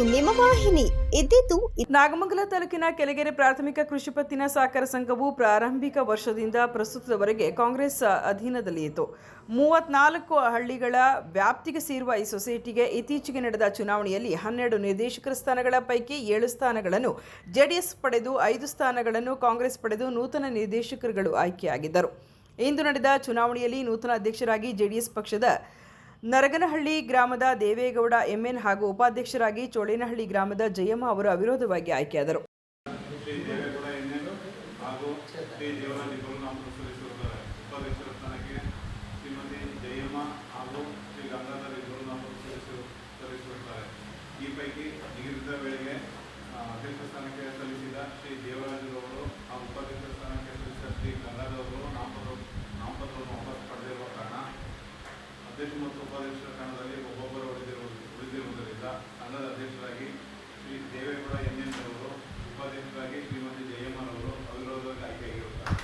ನಿಮ್ಮ ವಾಹಿನಿ ಇದ್ದಿದ್ದು ನಾಗಮಂಗಲ ತಾಲೂಕಿನ ಕೆಳಗೆರೆ ಪ್ರಾಥಮಿಕ ಕೃಷಿ ಪತ್ತಿನ ಸಹಕಾರ ಸಂಘವು ಪ್ರಾರಂಭಿಕ ವರ್ಷದಿಂದ ಪ್ರಸ್ತುತದವರೆಗೆ ಕಾಂಗ್ರೆಸ್ ಅಧೀನದಲ್ಲಿ ಇತ್ತು. 34 ಹಳ್ಳಿಗಳ ವ್ಯಾಪ್ತಿಗೆ ಸೇರುವ ಈ ಸೊಸೈಟಿಗೆ ಇತ್ತೀಚೆಗೆ ನಡೆದ ಚುನಾವಣೆಯಲ್ಲಿ 12 ನಿರ್ದೇಶಕರ ಸ್ಥಾನಗಳ ಪೈಕಿ 7 ಸ್ಥಾನಗಳನ್ನು ಜೆಡಿಎಸ್ ಪಡೆದು 5 ಸ್ಥಾನಗಳನ್ನು ಕಾಂಗ್ರೆಸ್ ಪಡೆದು ನೂತನ ನಿರ್ದೇಶಕರುಗಳು ಆಯ್ಕೆಯಾಗಿದ್ದರು. ಇಂದು ನಡೆದ ಚುನಾವಣೆಯಲ್ಲಿ ನೂತನ ಅಧ್ಯಕ್ಷರಾಗಿ ಜೆಡಿಎಸ್ ಪಕ್ಷದ ನರಗನಹಳ್ಳಿ ಗ್ರಾಮದ ದೇವೇಗೌಡ ಎಂಎನ್ ಹಾಗೂ ಉಪಾಧ್ಯಕ್ಷರಾಗಿ ಚೋಳೇನಹಳ್ಳಿ ಗ್ರಾಮದ ಜಯಮ್ಮ ಅವರು ಅವಿರೋಧವಾಗಿ ಆಯ್ಕೆಯಾದರು. ಅಧ್ಯಕ್ಷ ಮತ್ತು ಉಪಾಧ್ಯಕ್ಷರ ಸ್ಥಾನದಲ್ಲಿ ಒಬ್ಬೊಬ್ಬರು ಉಳಿದಿರುವುದರಿಂದ ಸಂಘದ ಅಧ್ಯಕ್ಷರಾಗಿ ಶ್ರೀ ದೇವೇಗೌಡ ಎಂಎನ್ ಅವರು, ಉಪಾಧ್ಯಕ್ಷರಾಗಿ ಶ್ರೀಮತಿ ಜಯಮ್ಮನವರು ಅವಿರೋಧವಾಗಿ ಆಯ್ಕೆಯಾಗಿರುತ್ತಾರೆ.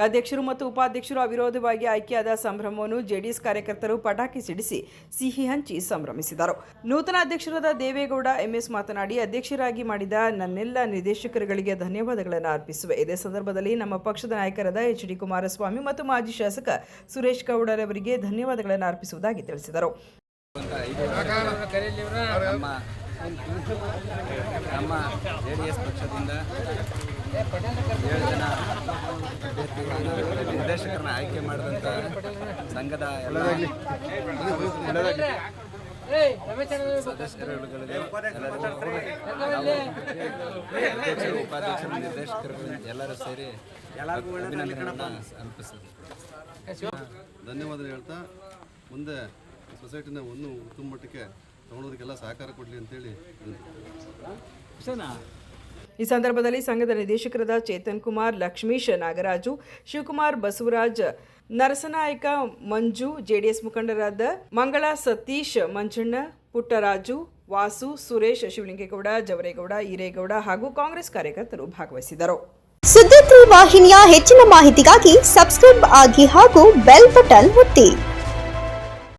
ಅಧ್ಯಕ್ಷರು ಮತ್ತು ಉಪಾಧ್ಯಕ್ಷರು ಅವಿರೋಧವಾಗಿ ಆಯ್ಕೆಯಾದ ಸಂಭ್ರಮವನ್ನು ಜೆಡಿಎಸ್ ಕಾರ್ಯಕರ್ತರು ಪಟಾಕಿ ಸಿಡಿಸಿ ಸಿಹಿ ಹಂಚಿ ಸಂಭ್ರಮಿಸಿದರು. ನೂತನ ಅಧ್ಯಕ್ಷರಾದ ದೇವೇಗೌಡ ಎಂಎಸ್ ಮಾತನಾಡಿ, ಅಧ್ಯಕ್ಷರಾಗಿ ಮಾಡಿದ ನನ್ನೆಲ್ಲ ನಿರ್ದೇಶಕರುಗಳಿಗೆ ಧನ್ಯವಾದಗಳನ್ನು ಅರ್ಪಿಸುವೆ. ಇದೇ ಸಂದರ್ಭದಲ್ಲಿ ನಮ್ಮ ಪಕ್ಷದ ನಾಯಕರಾದ ಎಚ್.ಡಿ. ಕುಮಾರಸ್ವಾಮಿ ಮತ್ತು ಮಾಜಿ ಶಾಸಕ ಸುರೇಶ್ ಗೌಡರವರಿಗೆ ಧನ್ಯವಾದಗಳನ್ನು ಅರ್ಪಿಸುವುದಾಗಿ ತಿಳಿಸಿದರು. ನಮ್ಮ ಜೆಡಿಎಸ್ ಪಕ್ಷದಿಂದ 7 ಜನ ಅಭ್ಯರ್ಥಿಗಳನ್ನು ನಿರ್ದೇಶಕರನ್ನ ಆಯ್ಕೆ ಮಾಡಿದಂಥ ಸಂಘದ ಎಲ್ಲ ಸದಸ್ಯರುಗಳಿಗೆ ಅಧ್ಯಕ್ಷರು, ಉಪಾಧ್ಯಕ್ಷರು, ನಿರ್ದೇಶಕರು ಎಲ್ಲರೂ ಸೇರಿ ಅಭಿನಂದನೆಗಳನ್ನು ಅರ್ಪಿಸಿದರು. ಧನ್ಯವಾದ ಹೇಳ್ತಾ ಮುಂದೆ ಸೊಸೈಟಿನ ಒಂದು ಉತ್ತಮ ಮಟ್ಟಕ್ಕೆ ತಗೊಳ್ಳೋದಕ್ಕೆಲ್ಲ ಸಹಕಾರ ಕೊಡಲಿ ಅಂತೇಳಿ. ಈ ಸಂದರ್ಭದಲ್ಲಿ ಸಂಘದ ನಿರ್ದೇಶಕರಾದ ಚೇತನ್ ಕುಮಾರ್, ಲಕ್ಷ್ಮೀಶ್, ನಾಗರಾಜು, ಶಿವಕುಮಾರ್, ಬಸವರಾಜ್, ನರಸನಾಯಕ, ಮಂಜು, ಜೆಡಿಎಸ್ ಮುಖಂಡರಾದ ಮಂಗಳ, ಸತೀಶ್, ಮಂಜಣ್ಣ, ಪುಟ್ಟರಾಜು, ವಾಸು, ಸುರೇಶ್, ಶಿವಲಿಂಗೇಗೌಡ, ಜವರೇಗೌಡ, ಈರೇಗೌಡ ಹಾಗೂ ಕಾಂಗ್ರೆಸ್ ಕಾರ್ಯಕರ್ತರು ಭಾಗವಹಿಸಿದರು. ಸುದ್ದಿ ವಾಹಿನಿಯ ಹೆಚ್ಚಿನ ಮಾಹಿತಿಗಾಗಿ ಸಬ್ಸ್ಕ್ರೈಬ್ ಆಗಿ ಹಾಗೂ ಬೆಲ್ ಬಟನ್ ಒತ್ತಿ.